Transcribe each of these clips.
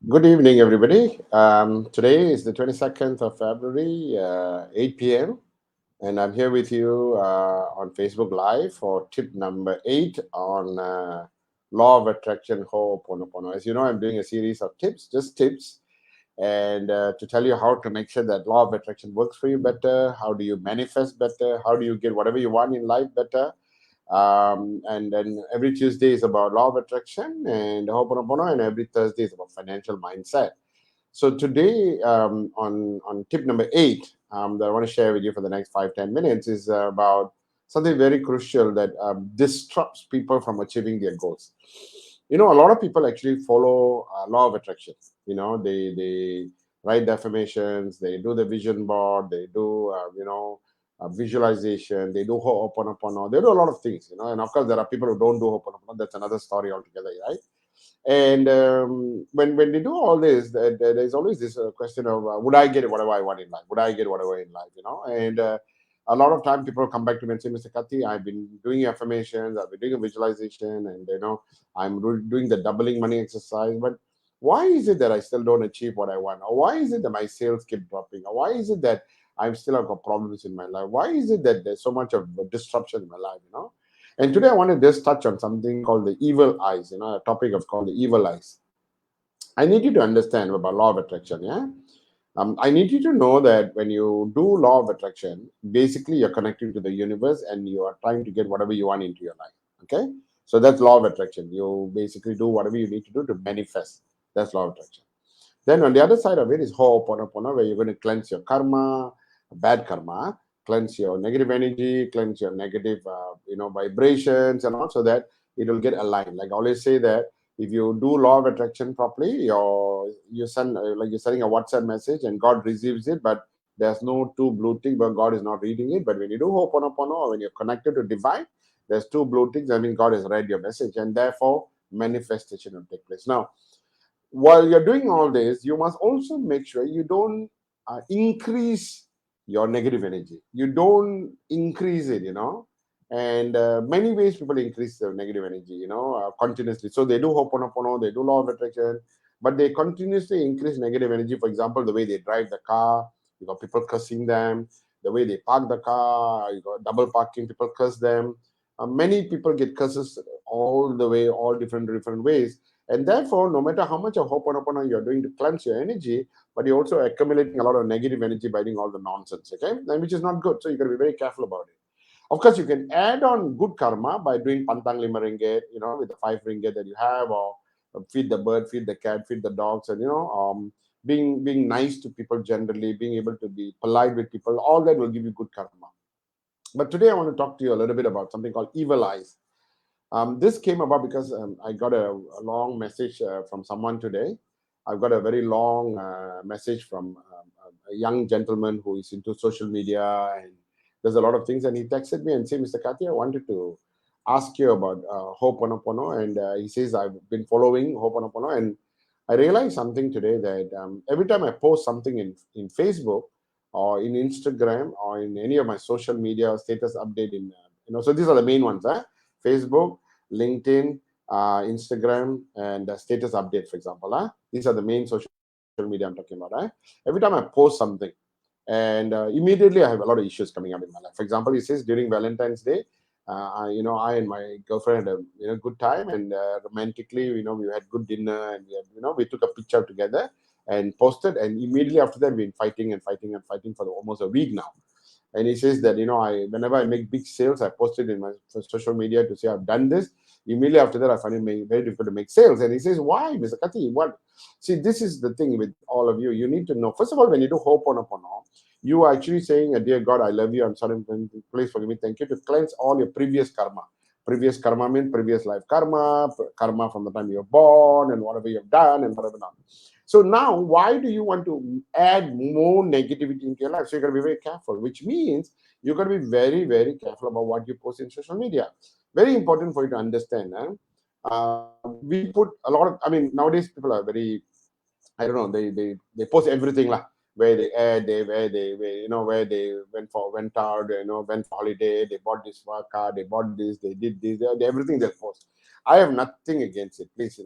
Good evening, everybody. Today is the 22nd of February, 8 p.m., and I'm here with you on Facebook Live for tip number 8 on Law of Attraction Ho'oponopono. As you know, I'm doing a series of tips, just tips, and to tell you how to make sure that Law of Attraction works for you better, how do you manifest better, how do you get whatever you want in life better. And then every Tuesday is about Law of Attraction and Ho'oponopono, and every Thursday is about financial mindset. So today, on tip number 8, that I want to share with you for the next 5-10 minutes is about something very crucial that disrupts people from achieving their goals. A lot of people actually follow law of attraction. They write the affirmations, they do the vision board, they do visualization, they do ho'oponopono, they do a lot of things. And of course there are people who don't do ho'oponopono. That's another story altogether, right? And when they do all this, there's always this question of would I get whatever I want in life? Would I get whatever in life? And a lot of time people come back to me and say, Mr. Kati, I've been doing affirmations, I've been doing a visualization, and I'm doing the doubling money exercise, but why is it that I still don't achieve what I want? Or why is it that my sales keep dropping? Or why is it that I'm still have got problems in my life? Why is it that there's so much of a disruption in my life? And today I want to just touch on something called the evil eyes, a topic of called the evil eyes. I need you to understand about law of attraction, yeah? I need you to know that when you do law of attraction, basically you're connecting to the universe and you are trying to get whatever you want into your life, okay? So that's law of attraction. You basically do whatever you need to do to manifest. That's law of attraction. Then on the other side of it is ho'oponopono, where you're going to cleanse your karma, bad karma, cleanse your negative energy, cleanse your negative, vibrations, and also that it will get aligned. Like I always say that if you do law of attraction properly, you send like you're sending a WhatsApp message and God receives it, but there's no two blue tick, but God is not reading it. But when you do ho'oponopono, or when you're connected to divine, there's two blue ticks. I mean, God has read your message, and therefore manifestation will take place. Now, while you're doing all this, you must also make sure you don't increase your negative energy. You don't increase it. And many ways people increase their negative energy, continuously. So they do Ho'oponopono, they do law of attraction, but they continuously increase negative energy. For example, the way they drive the car, you got people cursing them. The way they park the car, you got double parking, people curse them. Many people get curses all the way, all different ways, and therefore, no matter how much of Ho'oponopono you're doing to cleanse your energy, but you're also accumulating a lot of negative energy by doing all the nonsense, okay? And which is not good. So you got to be very careful about it. Of course, you can add on good karma by doing pantang lima ringgit, with the 5 ringgit that you have, or feed the bird, feed the cat, feed the dogs, and being nice to people generally, being able to be polite with people. All that will give you good karma. But today I want to talk to you a little bit about something called evil eyes. This came about because I got a long message from someone today. I've got a very long message from a young gentleman who is into social media and does a lot of things. And he texted me and said, Mr. Kati, I wanted to ask you about Ho'oponopono. And he says, I've been following Ho'oponopono. And I realized something today that every time I post something in Facebook or in Instagram or in any of my social media status update so these are the main ones, Facebook, LinkedIn, Instagram, and status update, for example. These are the main social media I'm talking about. Every time I post something, and immediately I have a lot of issues coming up in my life. For example, he says during Valentine's Day, I and my girlfriend had a good time, and romantically, we had good dinner, and we took a picture together and posted, and immediately after that, we've been fighting and fighting and fighting for almost a week now. And he says that I whenever I make big sales, I post it in my social media to say I've done this. Immediately after that, I find it very difficult to make sales. And he says, why, Mr. Kati? What? See, this is the thing with all of you. You need to know, first of all, when you do Ho'oponopono, you are actually saying, dear God, I love you. I'm sorry, please forgive me. Thank you, to cleanse all your previous karma. Previous karma means previous life karma, karma from the time you're born, and whatever you've done and whatever not. So now, why do you want to add more negativity into your life? So you got to be very careful, which means you got to be very, very careful about what you post in social media. Very important for you to understand. We put a lot of, nowadays people are very, I don't know, they post everything lah. Where they add, where they went out, went for holiday, they bought this car, they bought this, they did this, everything they post. I have nothing against it. Please,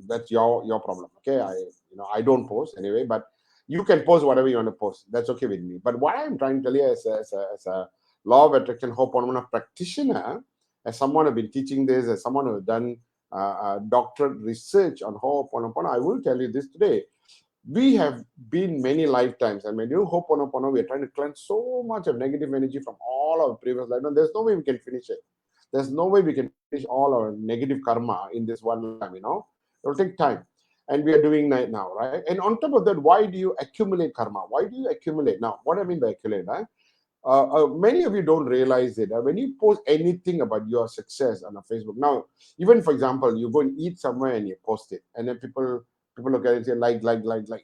That's your problem. Okay, I don't post anyway, but you can post whatever you want to post. That's okay with me. But what I'm trying to tell you as a law of attraction hope practitioner, as someone who's been teaching this, as someone who has done doctorate research on Ho'oponopono, I will tell you this today. We have been many lifetimes, and when you Ho'oponopono, we are trying to cleanse so much of negative energy from all our previous life. There's no way we can finish it. There's no way we can finish all our negative karma in this one lifetime. It will take time. And we are doing that now, right? And on top of that, why do you accumulate karma? Why do you accumulate? Now, what I mean by accumulate, many of you don't realize it. When you post anything about your success on a Facebook, now, even for example, you go and eat somewhere and you post it, and then people look at it and say, like.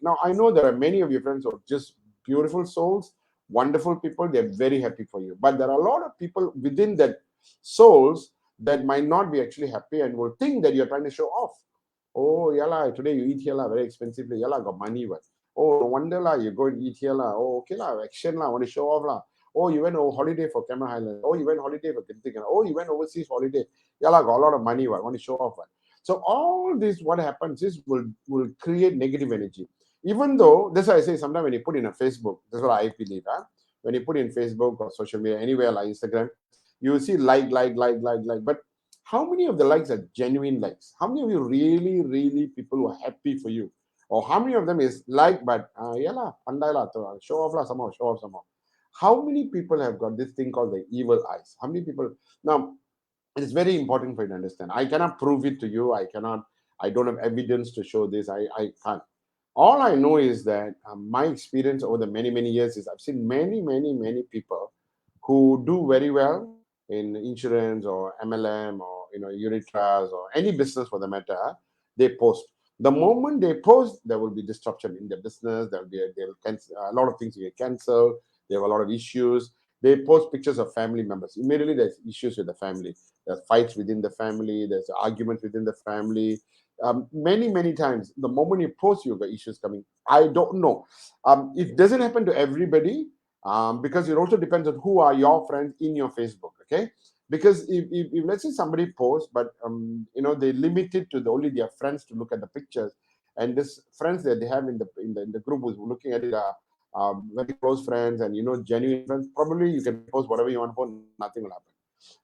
Now, I know there are many of your friends who are just beautiful souls, wonderful people. They're very happy for you. But there are a lot of people within that souls that might not be actually happy and will think that you're trying to show off. Oh, yeah, la, today you eat here, la, very expensively. Yeah, la, got money. What? Oh, no wonder, la, you go and eat here. La. Oh, okay, la, action, la, want to show off. La. Oh, you went on holiday for Cameron Highland. Oh, you went holiday for Kintigan. Oh, you went overseas holiday. Yeah, la, got a lot of money. What? Want to show off. What? So all this, what happens is will create negative energy. Even though, that's why I say sometimes when you put in a Facebook, that's what I believe. When you put in Facebook or social media, anywhere like Instagram, you will see like. But how many of the likes are genuine likes? How many of you really people who are happy for you? Or how many of them is like, but yeah la, pandai la, show off la somehow, show off somehow. How many people have got this thing called the evil eyes? How many people now? It is very important for you to understand. I cannot prove it to you. I don't have evidence to show this. I can't. All I know is that my experience over the many years is I've seen many people who do very well in insurance or MLM or unit trust or any business for the matter. They post. The moment they post, there will be disruption in their business. They'll cancel a lot of things will get cancelled. They have a lot of issues. They post pictures of family members. Immediately, there's issues with the family. There's fights within the family. There's arguments within the family. Many times, the moment you post, you've got issues coming. I don't know. It doesn't happen to everybody because it also depends on who are your friends in your Facebook. Okay, because if let's say somebody posts, but they limit it to only their friends to look at the pictures, and this friends that they have in the group who's looking at it are very close friends and genuine friends. Probably you can post whatever you want to post, nothing will happen.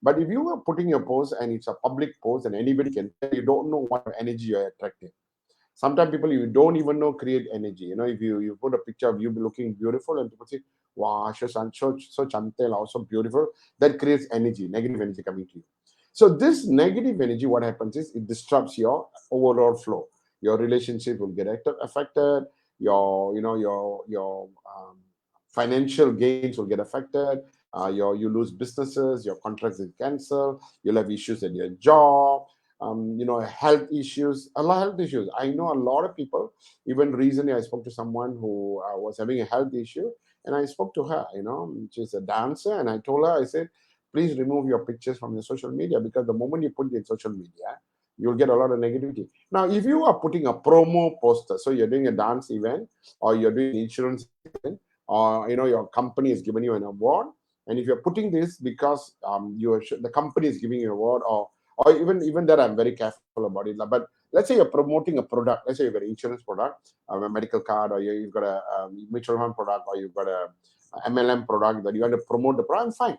But if you are putting your post and it's a public post and anybody can tell, you don't know what energy you're attracting. Sometimes people you don't even know create energy. If you put a picture of you looking beautiful and people say, wow, so chantel, also beautiful, that creates energy, negative energy coming to you. So this negative energy, what happens is it disrupts your overall flow. Your relationship will get affected. Your financial gains will get affected. You lose businesses. Your contracts will cancel. You'll have issues at your job. Health issues, a lot of health issues. I know a lot of people. Even recently, I spoke to someone who was having a health issue, and I spoke to her. She's a dancer, and I told her, I said, please remove your pictures from your social media because the moment you put it in social media, you'll get a lot of negativity. Now, if you are putting a promo poster, so you're doing a dance event, or you're doing an insurance event, or your company is giving you an award, and if you're putting this because the company is giving you an award, or even that I'm very careful about it. But let's say you're promoting a product. Let's say you've got an insurance product, a medical card, or you've got a mutual fund product, or you've got a MLM product that you want to promote the product. Fine.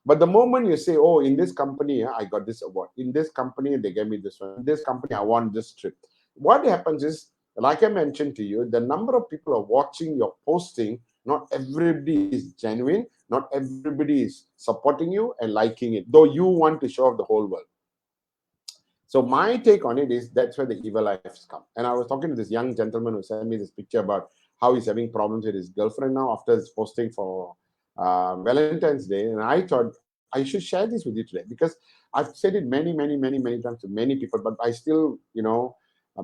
But the moment you say, oh, in this company, I got this award. In this company, they gave me this one. In this company, I won this trip. What happens is, like I mentioned to you, the number of people are watching your posting. Not everybody is genuine. Not everybody is supporting you and liking it, though you want to show off the whole world. So my take on it is that's where the evil eyes come. And I was talking to this young gentleman who sent me this picture about how he's having problems with his girlfriend now after his posting for Valentine's Day. And I thought I should share this with you today because I've said it many times to many people, but I still,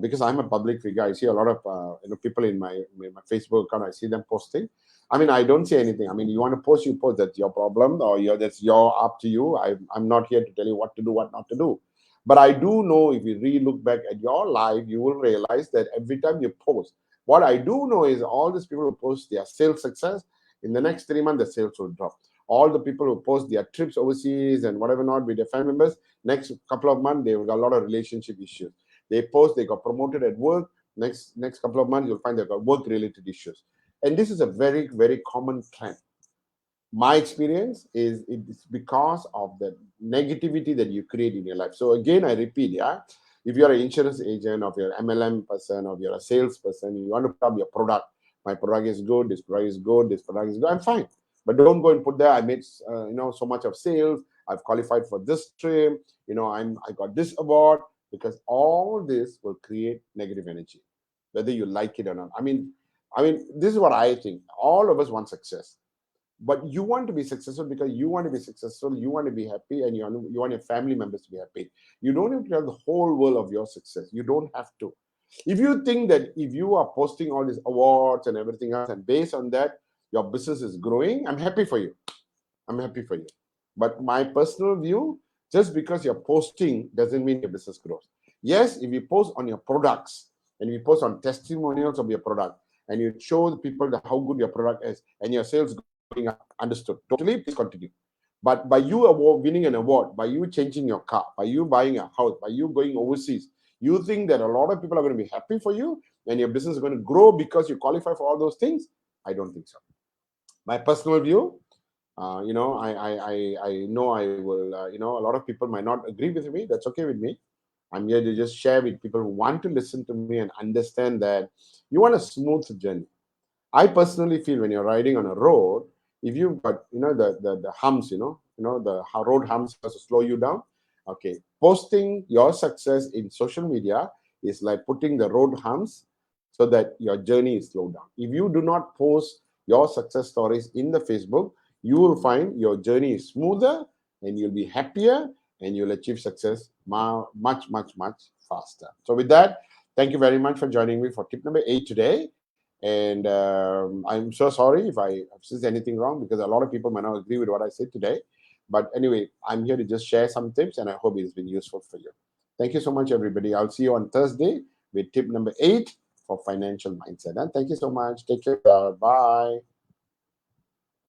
because I'm a public figure, I see a lot of people in my Facebook account. I see them posting. I mean, I don't say anything. I mean, you want to post, you post. That's your problem, or that's your up to you. I'm not here to tell you what to do, what not to do. But I do know if you really look back at your life, you will realize that every time you post, what I do know is all these people who post their sales success, in the next 3 months, the sales will drop. All the people who post their trips overseas and whatever not with their family members, next couple of months, they've got a lot of relationship issues. They post, they got promoted at work. Next couple of months, you'll find they've got work-related issues. And this is a very, very common trend. My experience is it's because of the negativity that you create in your life. So again, I repeat, yeah, if you're an insurance agent, or if you're an MLM person, or if you're a salesperson, you want to put up your product. My product is good. This product is good. This product is good. I'm fine, but don't go and put there. I made so much of sales. I've qualified for this stream. I got this award, because all this will create negative energy, whether you like it or not. I mean, this is what I think. All of us want success, but you want to be successful because you want to be successful, you want to be happy, and you want your family members to be happy. You don't have to tell the whole world of your success. You don't have to. If you think that if you are posting all these awards and everything else, and based on that your business is growing, I'm happy for you. I'm happy for you. But my personal view, just because you're posting doesn't mean your business grows. Yes, if you post on your products, and you post on testimonials of your product, and you show the people how good your product is, and your sales going up, understood. Totally, please continue. But by you winning an award, by you changing your car, by you buying a house, by you going overseas, you think that a lot of people are going to be happy for you, and your business is going to grow because you qualify for all those things? I don't think so. My personal view, I know I will, a lot of people might not agree with me. That's okay with me. I'm here to just share with people who want to listen to me and understand that you want a smooth journey. I personally feel when you're riding on a road, if you've got the humps, the road humps to slow you down. Okay, posting your success in social media is like putting the road humps so that your journey is slowed down. If you do not post your success stories in the Facebook, you will find your journey is smoother, and you'll be happier, and you'll achieve success much, much, much faster. So with that, thank you very much for joining me for tip number 8 today. And I'm so sorry if I have said anything wrong, because a lot of people might not agree with what I said today. But anyway, I'm here to just share some tips, and I hope it's been useful for you. Thank you so much, everybody. I'll see you on Thursday with tip number 8 for financial mindset. And thank you so much. Take care. Bye.